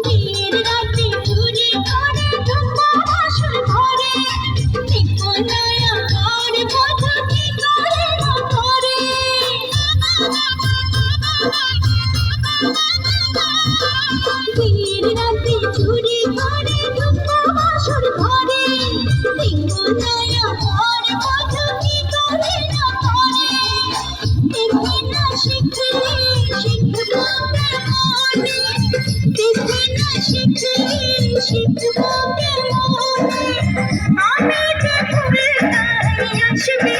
বিয়ের রাতে ঘুরে ঘরে ধুম্বা বাসর ঘরে দেখো নয়া ঘর কথা কি করে না করে বিয়ের রাতে ঘুরে ঘরে ধুম্বা বাসর ঘরে দেখো নয়া ঘর কথা কি করে না করে দেখে না শিখলে শিখবো কেমনে দেখে না শিখলে শিখবো কেমনে আমি যে ঘুরে তাই আসবি